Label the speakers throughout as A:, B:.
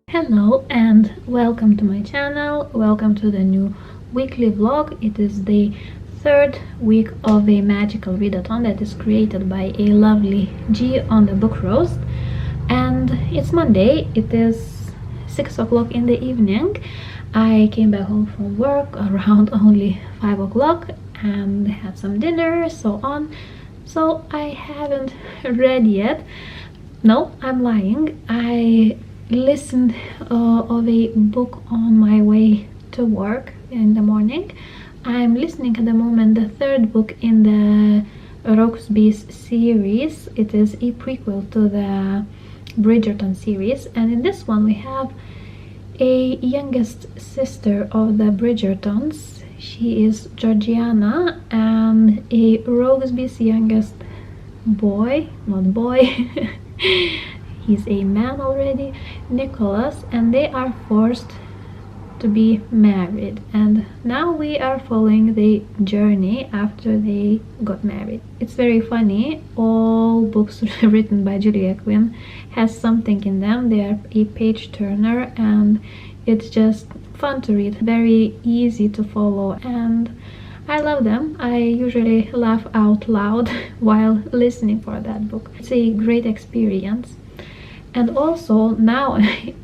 A: Hello and welcome to my channel. Welcome to the new weekly vlog. It is the third week of a magical readathon that is created by a lovely G on the book roast, and it's Monday. It is 6 o'clock in the evening. I came back home from work around only 5 o'clock and had some dinner, so on. So I haven't read yet. No, I'm lying. I listened of a book on my way to work in the morning. I'm listening at the moment the third book in the Roxby's series. It is a prequel to the Bridgerton series, and in this one we have a youngest sister of the Bridgertons. She is Georgiana, and a Roxby's youngest boy, he's a man already, Nicholas, and they are forced to be married, and now we are following the journey after they got married. It's very funny. All books written by Julia Quinn has something in them. They are a page turner, and it's just fun to read, very easy to follow, and I love them. I usually laugh out loud while listening for that book. It's a great experience. And also now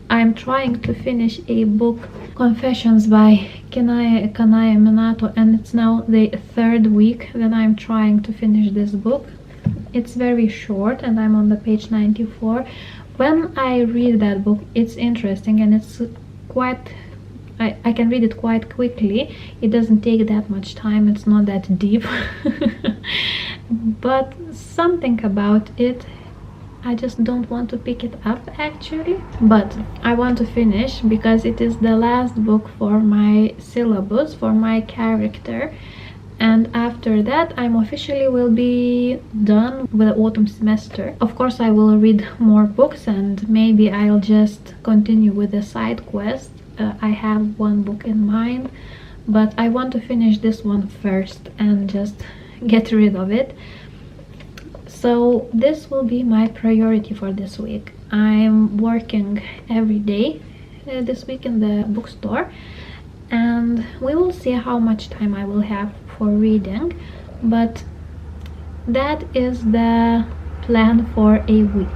A: I'm trying to finish a book, Confessions by Kanaya Minato, and it's now the third week that I'm trying to finish this book. It's very short and I'm on the page 94. When I read that book, it's interesting and it's quite I can read it quite quickly. It doesn't take that much time, it's not that deep. But something about it, I just don't want to pick it up actually. But I want to finish because it is the last book for my syllabus, for my character. And after that I'm officially will be done with the autumn semester. Of course I will read more books and maybe I'll just continue with the side quest. I have one book in mind, but I want to finish this one first and just get rid of it. So this will be my priority for this week. I'm working every day this week in the bookstore, and we will see how much time I will have for reading, but that is the plan for a week.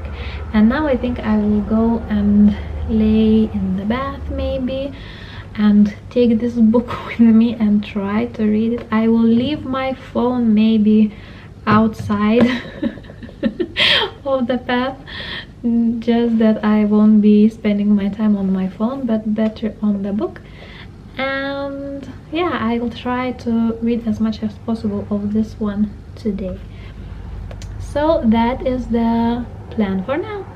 A: And now I think I will go and lay in the bath maybe and take this book with me and try to read it. I will leave my phone maybe outside of the path, just that I won't be spending my time on my phone but better on the book. And yeah, I will try to read as much as possible of this one today. So that is the plan for now.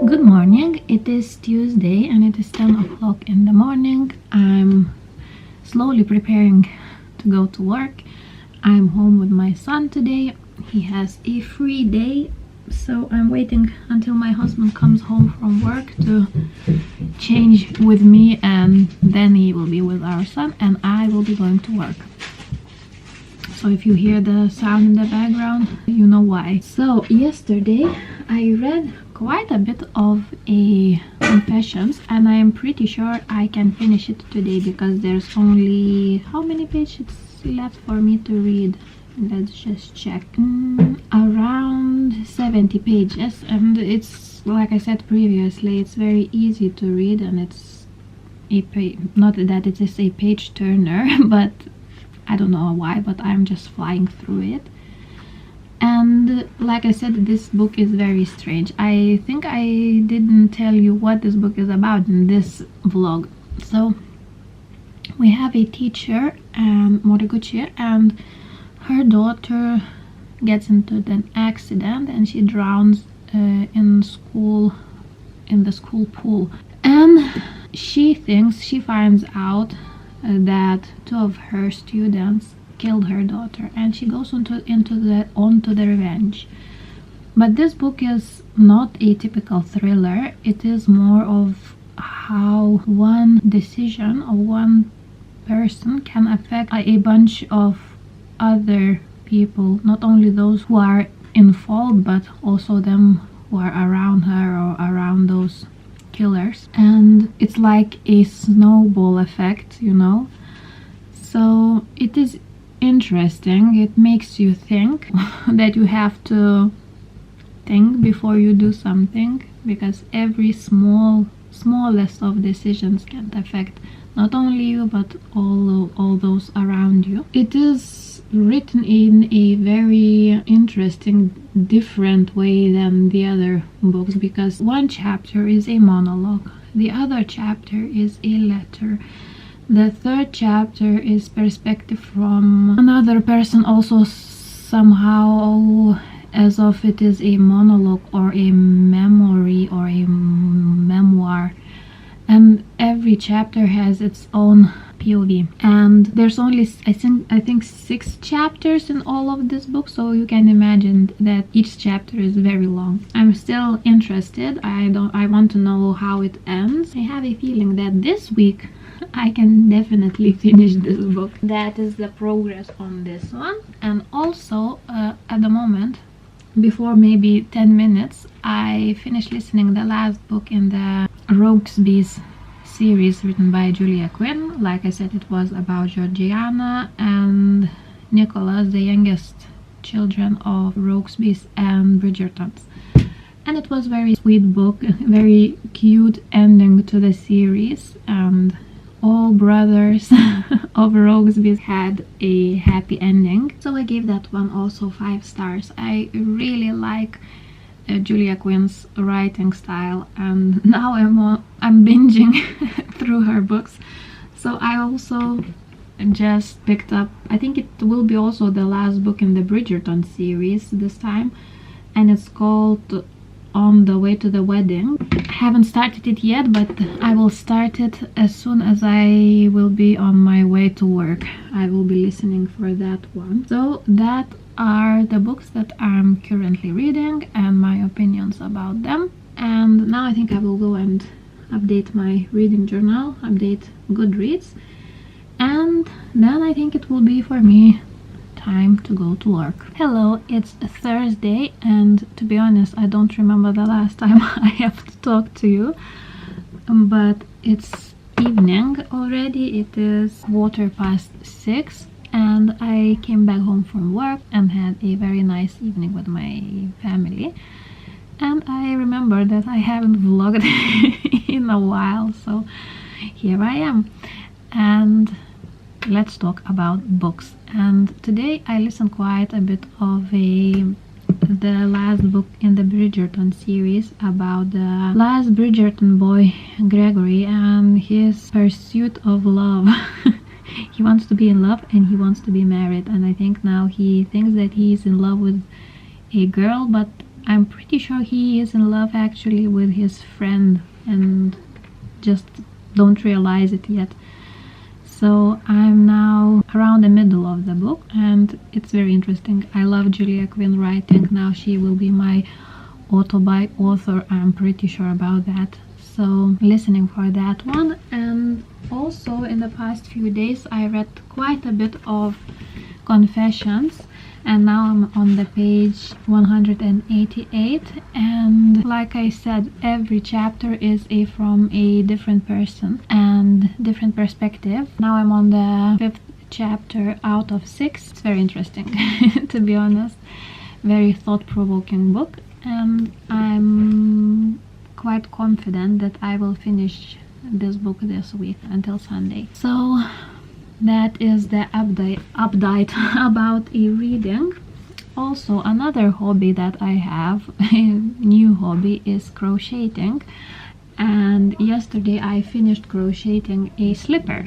A: Good morning. It is Tuesday and it is 10 o'clock in the morning. I'm slowly preparing to go to work. I'm home with my son today. He has a free day, so I'm waiting until my husband comes home from work to change with me, and then he will be with our son and I will be going to work. So if you hear the sound in the background, you know why. So yesterday I read quite a bit of a Confessions, and I am pretty sure I can finish it today because there's only how many pages left for me to read. Let's just check. Around 70 pages, and it's, like I said previously, it's very easy to read, and it's not that it is a page turner, but I don't know why, but I'm just flying through it. And like I said, this book is very strange. I think I didn't tell you what this book is about in this vlog. So we have a teacher, Moriguchi, and her daughter gets into an accident and she drowns in the school pool. And she finds out that two of her students killed her daughter, and she goes onto the revenge. But this book is not a typical thriller. It is more of how one decision of one person can affect a bunch of other people, not only those who are in fault, but also them who are around her or around those killers. And it's like a snowball effect, you know. So it is interesting. It makes you think that you have to think before you do something, because every smallest of decisions can affect not only you but all those around you. It is written in a very interesting, different way than the other books, because one chapter is a monologue, the other chapter is a letter, the third chapter is perspective from another person, also somehow as if it is a monologue or a memory or a memoir. And every chapter has its own POV, and there's only I think 6 chapters in all of this book, so you can imagine that each chapter is very long. I'm still interested. I want to know how it ends. I have a feeling that this week I can definitely finish this book. That is the progress on this one. And also at the moment, before maybe 10 minutes, I finished listening the last book in the Roguesby's series written by Julia Quinn. Like I said, it was about Georgiana and Nicholas, the youngest children of Roguesby's and Bridgertons. And it was very sweet book, very cute ending to the series, and all brothers of Roguesby had a happy ending. So I gave that one also 5 stars. I really like Julia Quinn's writing style, and now I'm binging through her books. So I also just picked up, I think it will be also the last book in the Bridgerton series this time, and it's called On the Way to the Wedding. I haven't started it yet, but I will start it as soon as I will be on my way to work. I will be listening for that one. So that are the books that I'm currently reading and my opinions about them. And now I think I will go and update my reading journal, update Goodreads, and then I think it will be for me time to go to work. Hello, it's Thursday, and to be honest, I don't remember the last time I have to talk to you, but it's evening already. It is 6:15, and I came back home from work and had a very nice evening with my family. And I remember that I haven't vlogged in a while, so here I am. And let's talk about books. And today I listened quite a bit of the last book in the Bridgerton series about the last Bridgerton boy, Gregory, and his pursuit of love. He wants to be in love and he wants to be married, and I think now he thinks that he is in love with a girl, but I'm pretty sure he is in love actually with his friend and just don't realize it yet. So I'm now around the middle of the book, and it's very interesting. I love Julia Quinn writing. Now she will be my auto-buy author, I'm pretty sure about that. So listening for that one. And also in the past few days I read quite a bit of Confessions, and now I'm on the page 188, and like I said, every chapter is from a different person and different perspective. Now I'm on the 5th chapter out of 6. It's very interesting to be honest. Very thought-provoking book, and I'm quite confident that I will finish this book this week until Sunday. So that is the update about a reading. Also, another hobby that I have, a new hobby, is crocheting. And yesterday I finished crocheting a slipper.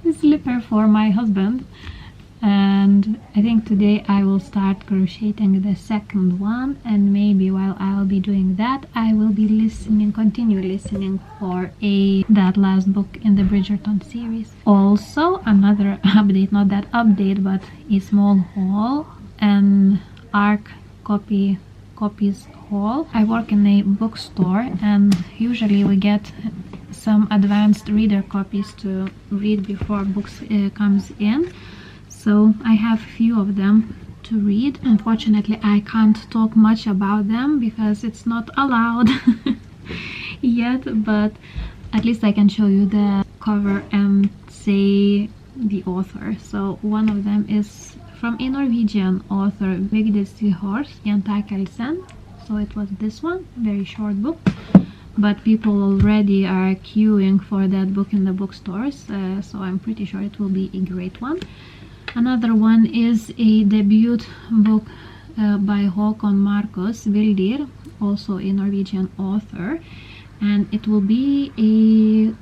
A: A slipper for my husband. and I think today I will start crocheting the second one, and maybe while I'll be doing that I will be continue listening for that last book in the Bridgerton series. Also another update, not that update, but a small haul, an ARC copies haul. I work in a bookstore, and usually we get some advanced reader copies to read before books comes in. So I have a few of them to read. Unfortunately, I can't talk much about them because it's not allowed yet, but at least I can show you the cover and say the author. So one of them is from a Norwegian author, Vigdis Seahorse, Jan Takelsen. So it was this one, very short book, but people already are queuing for that book in the bookstores, so I'm pretty sure it will be a great one. Another one is a debut book by Håkon Markus Vildir, also a Norwegian author, and it will be a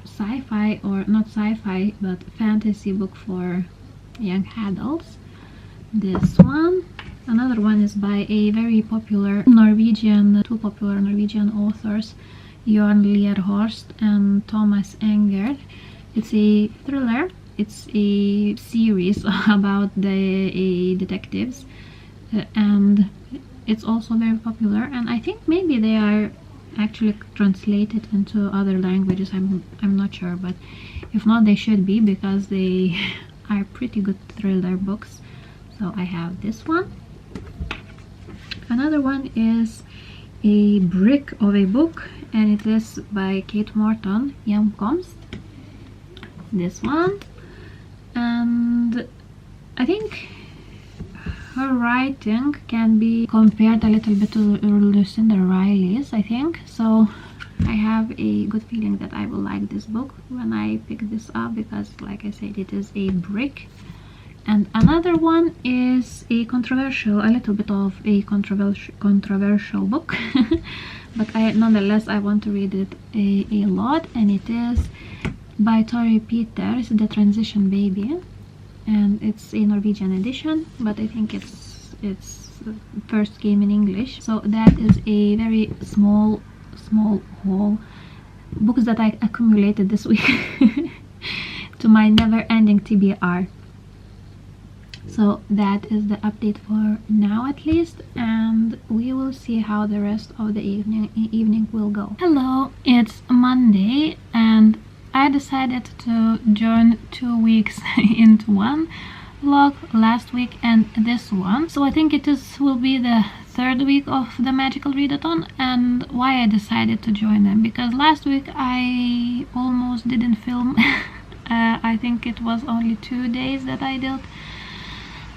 A: sci-fi, or not sci-fi, but fantasy book for young adults. This one. Another one is by a very popular two popular Norwegian authors, Jørn Lierhorst and Thomas Enger. It's a thriller. It's a series about the detectives, and it's also very popular, and I think maybe they are actually translated into other languages. I'm not sure, but if not, they should be, because they are pretty good thriller books. So I have this one. Another one is a brick of a book, and it is by Kate Morton, Hjemkomst. This one. And I think her writing can be compared a little bit to Lucinda Riley's, I think. So I have a good feeling that I will like this book when I pick this up, because like I said, it is a brick. And another one is a little bit of a controversial book, but nonetheless I want to read it a lot, and it is by Tori Peters, The Transition Baby, and it's a Norwegian edition, but I think it's first came in English. So that is a very small haul, books that I accumulated this week to my never-ending TBR. So that is the update for now, at least, and we will see how the rest of the evening will go. Hello, it's Monday, and I decided to join 2 weeks into one vlog, last week and this one. So I think will be the third week of the Magical Readathon. And why I decided to join them, because last week I almost didn't film. I think it was only 2 days that I did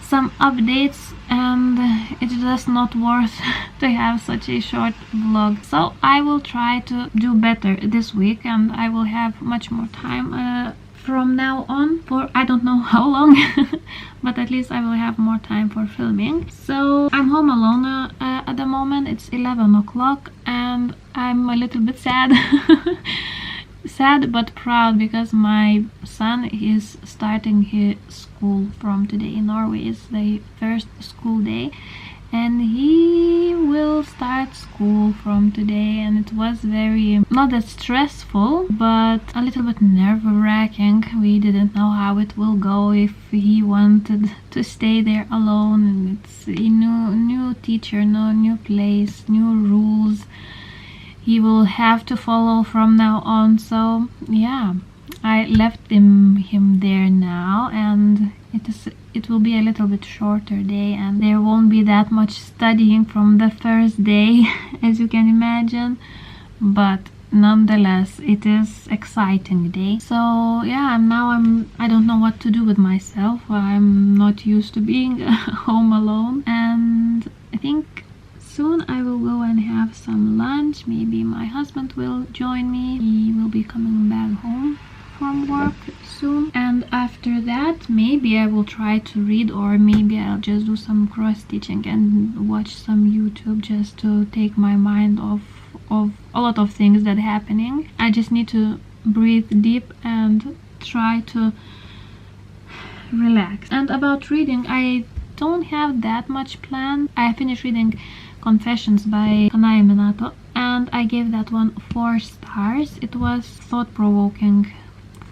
A: some updates, and it's just not worth to have such a short vlog. So I will try to do better this week, and I will have much more time from now on, for I don't know how long, but at least I will have more time for filming. So I'm home alone at the moment. It's 11 o'clock and I'm a little bit sad. Sad but proud, because my son is starting his school from today. In Norway is the first school day, and he will start school from today, and it was very, not that stressful, but a little bit nerve-wracking. We didn't know how it will go, if he wanted to stay there alone, and it's a new teacher, no new place, new rules he will have to follow from now on. So yeah, I left him there now, and it will be a little bit shorter day, and there won't be that much studying from the first day as you can imagine, but nonetheless it is exciting day. So yeah, I don't know what to do with myself. I'm not used to being home alone, and I think soon I will go and have some lunch. Maybe my husband will join me. He will be coming back home from work soon, and after that maybe I will try to read, or maybe I'll just do some cross-stitching and watch some YouTube, just to take my mind off of a lot of things that are happening. I just need to breathe deep and try to relaxed. And about reading, I don't have that much planned. I finished reading Confessions by Kanai Minato, and I gave that one 4 stars. It was thought-provoking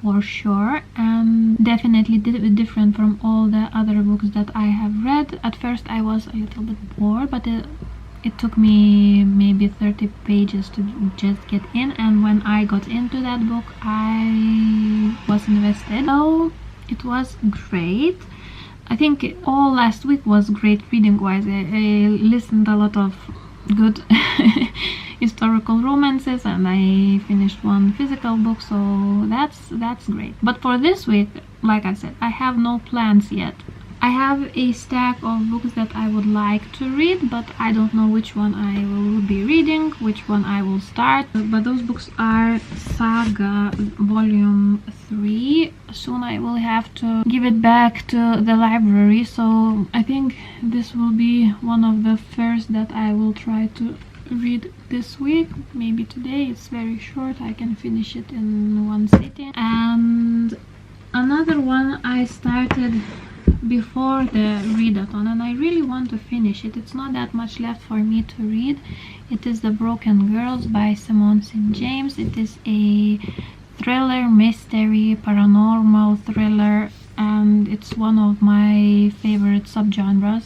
A: for sure, and definitely different from all the other books that I have read. At first I was a little bit bored, but it took me maybe 30 pages to just get in, and when I got into that book I was invested. So it was great. I think all last week was great reading wise. I listened a lot of good historical romances, and I finished one physical book, so that's great. But for this week, like I said, I have no plans yet. I have a stack of books that I would like to read, but I don't know which one I will be reading, which one I will start. But those books are Saga Volume 3. Soon I will have to give it back to the library, so I think this will be one of the first that I will try to read this week. Maybe today. It's very short. I can finish it in one sitting. And another one I started before the readathon, and I really want to finish it. It's not that much left for me to read. It is The Broken Girls by Simone St. James. It is a thriller, mystery, paranormal thriller, and it's one of my favorite subgenres.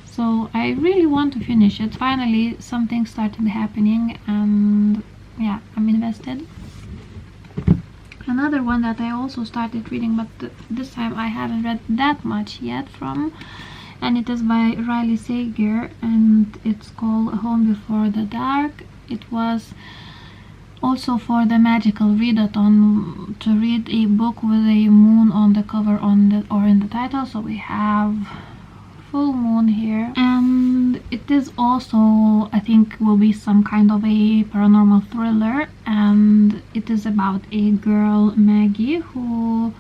A: So I really want to finish it. Finally something started happening, and yeah, I'm invested. Another one that I also started reading, but this time I haven't read that much yet from, and it is by Riley Sager, and it's called Home Before the Dark. It was also for the magical readathon to read a book with a moon on the cover or in the title, so we have full moon here. And it is also, I think, will be some kind of a paranormal thriller, and it is about a girl, Maggie, who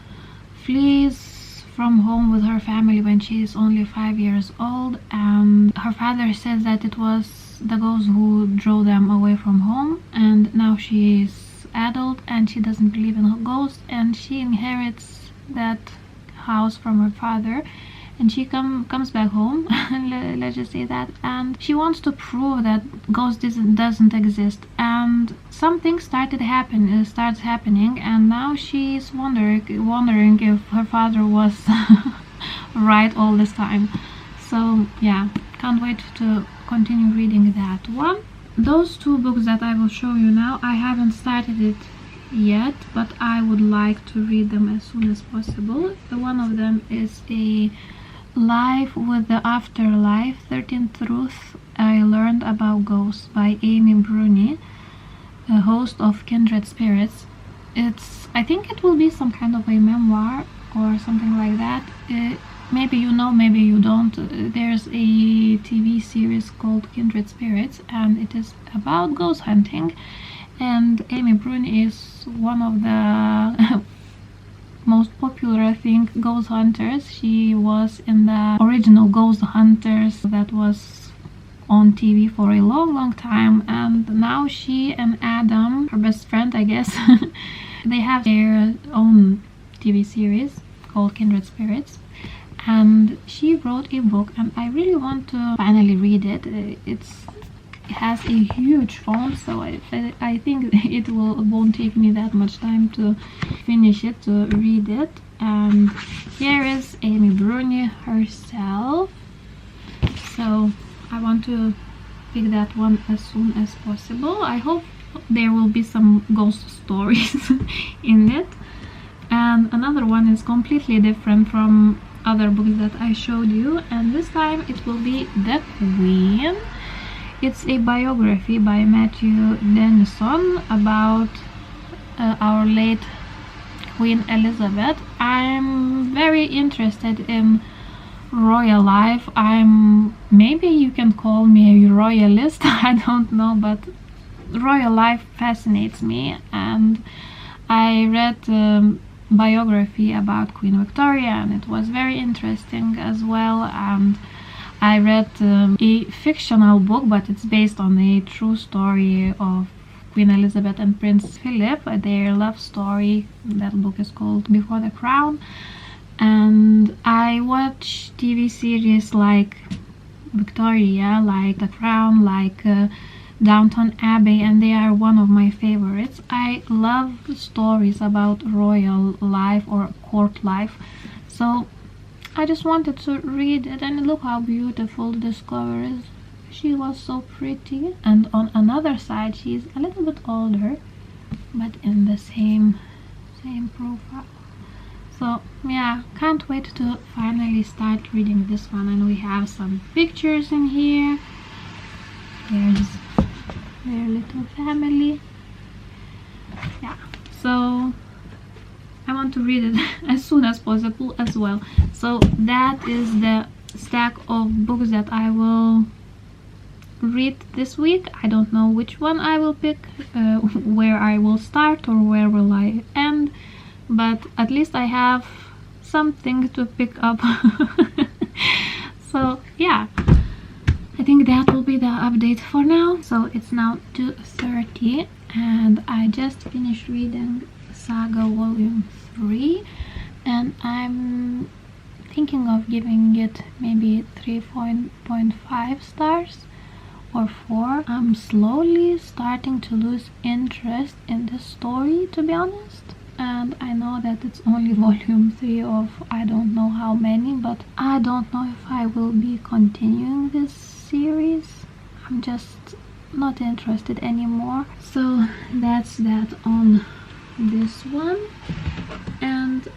A: flees from home with her family when she is only 5 years old, and her father says that it was the ghost who drove them away from home, and now she is adult and she doesn't believe in ghosts, and she inherits that house from her father, and she comes back home, let's just say that, and she wants to prove that ghost doesn't exist. And something starts happening, and now she's wondering if her father was right all this time. So yeah, can't wait to continue reading that one. Those two books that I will show you now, I haven't started it yet, but I would like to read them as soon as possible. One of them is a Life with the Afterlife, 13 Truths I Learned About Ghosts by Amy Bruni, the host of Kindred Spirits. I think it will be some kind of a memoir or something like that. Maybe you know, maybe you don't. There's a TV series called Kindred Spirits, and it is about ghost hunting, and Amy Bruni is one of the most popular, I think, ghost hunters. She was in the original Ghost Hunters that was on TV for a long time, and now she and Adam, her best friend I guess, they have their own TV series called Kindred Spirits, and she wrote a book, and I really want to finally read it. It has a huge font, so I think it won't take me that much time to finish it, to read it. And here is Amy Bruni herself, so I want to pick that one as soon as possible. I hope there will be some ghost stories in it. And another one is completely different from other books that I showed you, and this time it will be The Queen. It's a biography by Matthew Denison about our late Queen Elizabeth. I'm very interested in royal life. Maybe you can call me a royalist, I don't know, but royal life fascinates me. And I read biography about Queen Victoria, and it was very interesting as well. And I read a fictional book, but it's based on a true story of Queen Elizabeth and Prince Philip, their love story. That book is called Before the Crown. And I watch TV series like Victoria, like The Crown, like Downton Abbey, and they are one of my favorites. I love stories about royal life or court life, so I just wanted to read it. And look how beautiful this cover is. She was so pretty, and on another side she's a little bit older, but in the same profile. So yeah, can't wait to finally start reading this one. And we have some pictures in here. There's their little family. Yeah, so I want to read it as soon as possible as well. So that is the stack of books that I will read this week. I don't know which one I will pick, where I will start or where will I end, but at least I have something to pick up. So yeah, I think that will be the update for now. So it's now 2:30 and I just finished reading Saga Volume 3, and I'm thinking of giving it maybe 3.5 stars or 4. I'm slowly starting to lose interest in the story, to be honest. And I know that it's only volume 3 of I don't know how many, but I don't know if I will be continuing this series. I'm just not interested anymore. So that's that on this one. And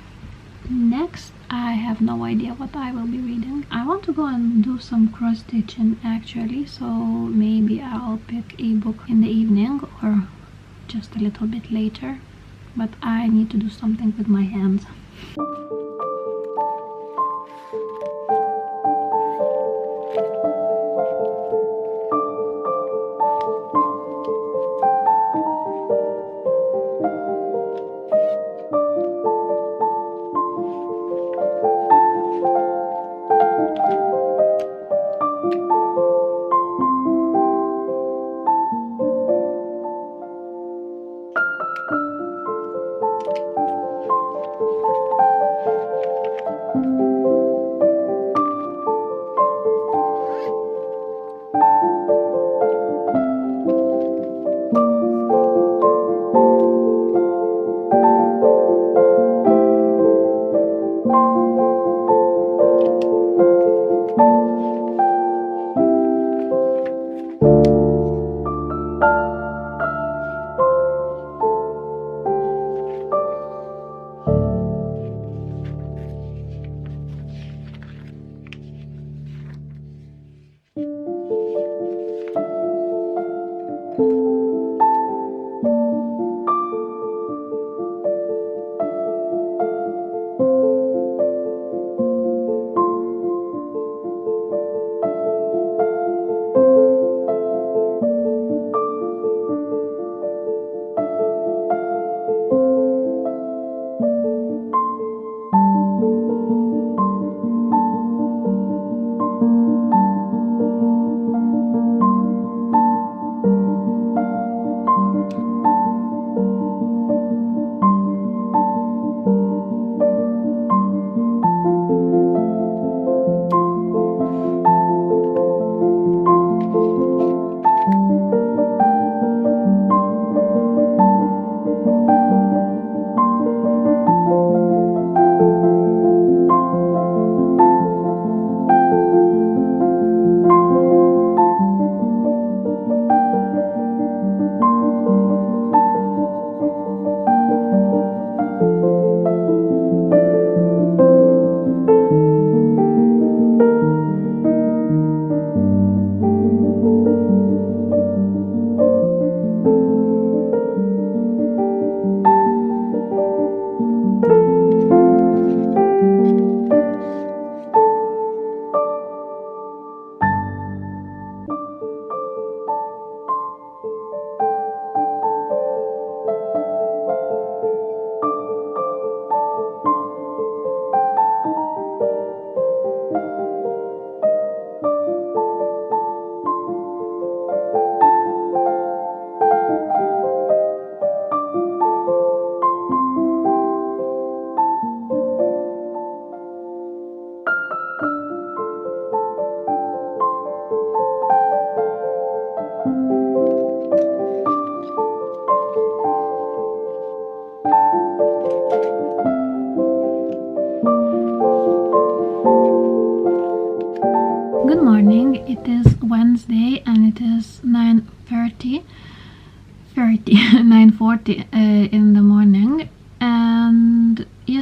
A: next, I have no idea what I will be reading. I want to go and do some cross stitching actually, so maybe I'll pick a book in the evening or just a little bit later, but I need to do something with my hands.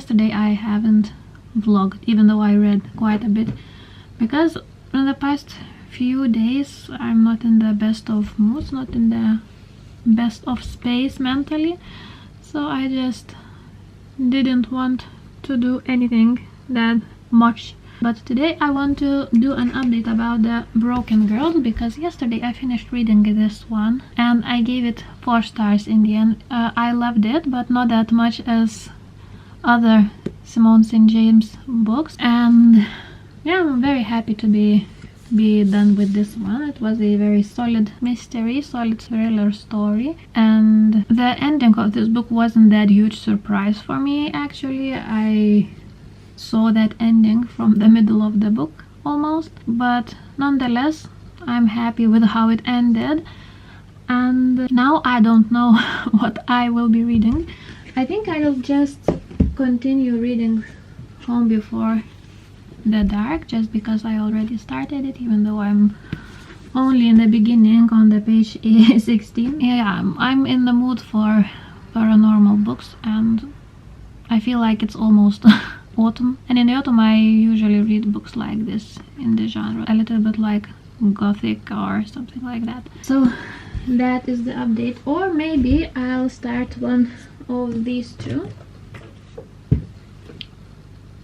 A: yesterday I haven't vlogged, even though I read quite a bit, because in the past few days I'm not in the best of moods, not in the best of space mentally, so I just didn't want to do anything that much. But today I want to do an update about the Broken Girls, because yesterday I finished reading this one and I gave it 4 stars in the end. I loved it, but not that much as other Simone St. James books, and yeah, I'm very happy to be done with this one. It was a very solid mystery, solid thriller story, and the ending of this book wasn't that huge surprise for me. Actually, I saw that ending from the middle of the book almost, but nonetheless I'm happy with how it ended. And now I don't know what I will be reading. I think I'll just continue reading Home Before the Dark, just because I already started it, even though I'm only in the beginning on the page 16. Yeah, I'm in the mood for paranormal books, and I feel like it's almost autumn, and in the autumn I usually read books like this in the genre, a little bit like gothic or something like that. So that is the update, or maybe I'll start one of these two.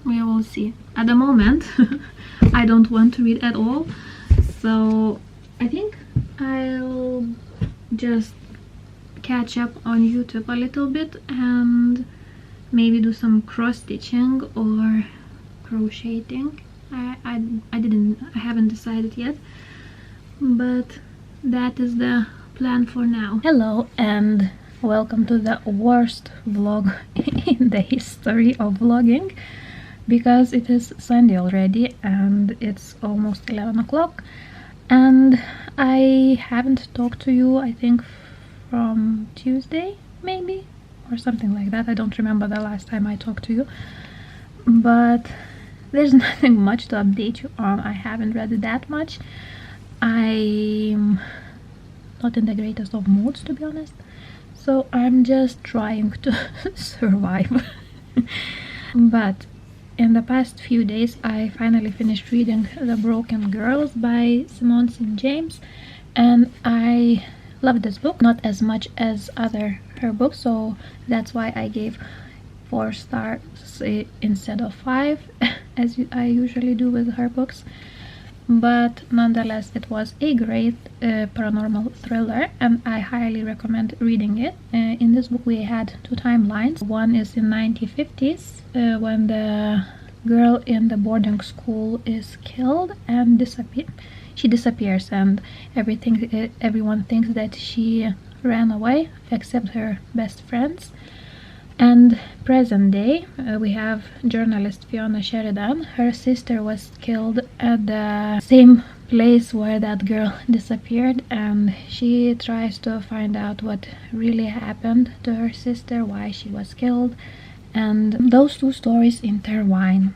A: We will see. At the moment I don't want to read at all, so I think I'll just catch up on YouTube a little bit and maybe do some cross-stitching or crocheting. I haven't decided yet, but that is the plan for now. Hello and welcome to the worst vlog in the history of vlogging, because it is Sunday already and it's almost 11 o'clock, and I haven't talked to you, I think from Tuesday maybe, or something like that. I don't remember the last time I talked to you, but there's nothing much to update you on. I haven't read that much. I'm not in the greatest of moods, to be honest, so I'm just trying to survive. But in the past few days I finally finished reading The Broken Girls by Simone St. James, and I love this book, not as much as her books, so that's why I gave 4 stars instead of 5 as I usually do with her books. But nonetheless it was a great paranormal thriller, and I highly recommend reading it. In this book we had 2 timelines. One is in 1950s when the girl in the boarding school is killed and she disappears, and everyone thinks that she ran away except her best friends. And present day we have journalist Fiona Sheridan. Her sister was killed at the same place where that girl disappeared, and she tries to find out what really happened to her sister, why she was killed, and those 2 stories intertwine.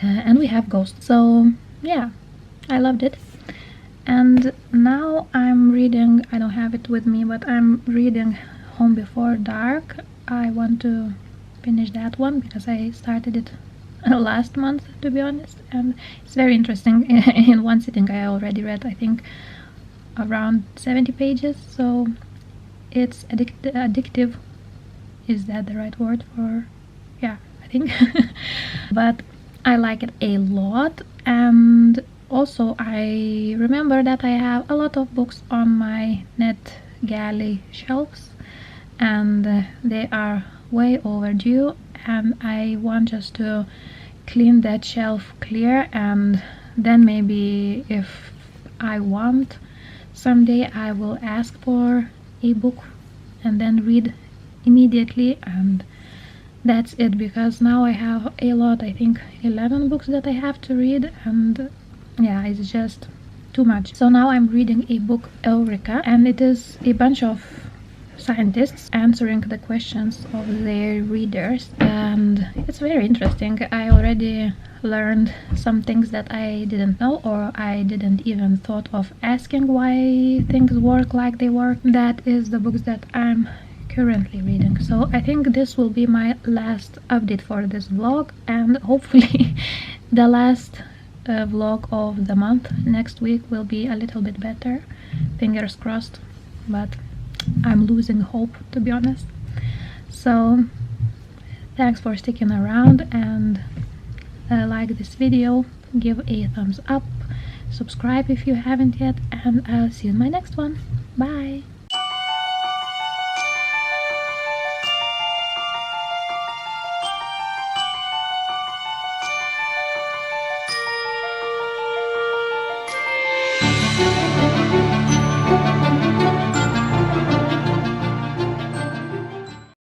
A: And we have ghosts, so yeah, I loved it. And now I'm reading, I don't have it with me, but I'm reading Home Before Dark. I want to finish that one because I started it last month, to be honest, and it's very interesting. In one sitting I already read, I think, around 70 pages, so it's addictive. Is that the right word for... yeah, I think. But I like it a lot, and also I remember that I have a lot of books on my NetGalley shelves, and they are way overdue, and I want just to clean that shelf clear, and then maybe if I want someday I will ask for a book and then read immediately, and that's it, because now I have a lot, I think 11 books that I have to read, and yeah, it's just too much. So now I'm reading a book, Eureka, and it is a bunch of scientists answering the questions of their readers, and it's very interesting. I already learned some things that I didn't know, or I didn't even thought of asking why things work like they work. That is the books that I'm currently reading. So I think this will be my last update for this vlog, and hopefully the last vlog of the month. Next week will be a little bit better, fingers crossed, but I'm losing hope, to be honest. So thanks for sticking around, and like this video, give a thumbs up, subscribe if you haven't yet, and I'll see you in my next one. Bye.